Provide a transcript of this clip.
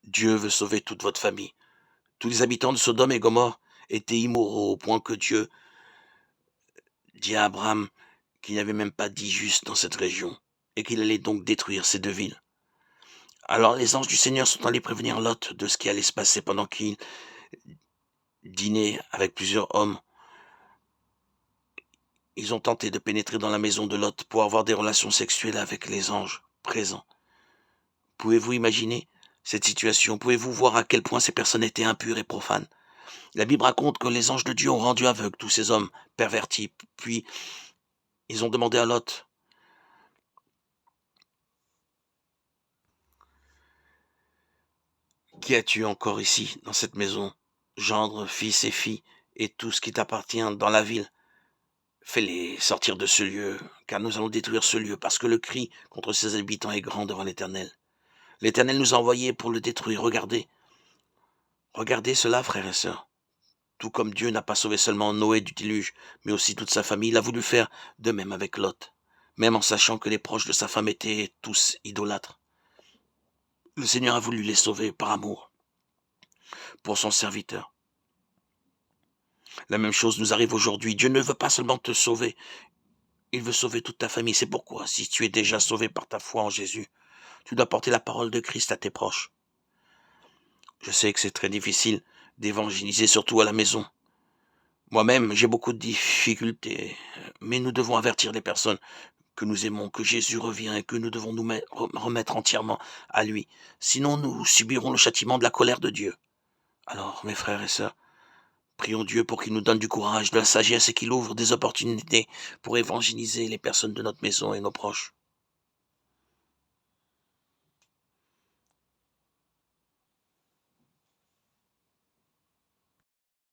Dieu veut sauver toute votre famille. Tous les habitants de Sodome et Gomorrhe étaient immoraux au point que Dieu dit à Abraham qu'il n'y avait même pas de juste dans cette région et qu'il allait donc détruire ces deux villes. Alors les anges du Seigneur sont allés prévenir Lot de ce qui allait se passer pendant qu'il dînait avec plusieurs hommes. Ils ont tenté de pénétrer dans la maison de Lot pour avoir des relations sexuelles avec les anges présents. Pouvez-vous imaginer cette situation? Pouvez-vous voir à quel point ces personnes étaient impures et profanes? La Bible raconte que les anges de Dieu ont rendu aveugles tous ces hommes pervertis. Puis ils ont demandé à Lot: qui as-tu encore ici, dans cette maison? Gendre, fils et filles, et tout ce qui t'appartient dans la ville. Fais-les sortir de ce lieu, car nous allons détruire ce lieu, parce que le cri contre ses habitants est grand devant l'Éternel. L'Éternel nous a envoyés pour le détruire. Regardez cela, frères et sœurs. Tout comme Dieu n'a pas sauvé seulement Noé du déluge, mais aussi toute sa famille, il a voulu faire de même avec Lot, même en sachant que les proches de sa femme étaient tous idolâtres. Le Seigneur a voulu les sauver par amour pour son serviteur. La même chose nous arrive aujourd'hui. Dieu ne veut pas seulement te sauver, il veut sauver toute ta famille. C'est pourquoi, si tu es déjà sauvé par ta foi en Jésus, tu dois porter la parole de Christ à tes proches. Je sais que c'est très difficile d'évangéliser, surtout à la maison. Moi-même, j'ai beaucoup de difficultés, mais nous devons avertir les personnes que nous aimons, que Jésus revient et que nous devons nous remettre entièrement à lui. Sinon, nous subirons le châtiment de la colère de Dieu. Alors, mes frères et sœurs, prions Dieu pour qu'il nous donne du courage, de la sagesse et qu'il ouvre des opportunités pour évangéliser les personnes de notre maison et nos proches.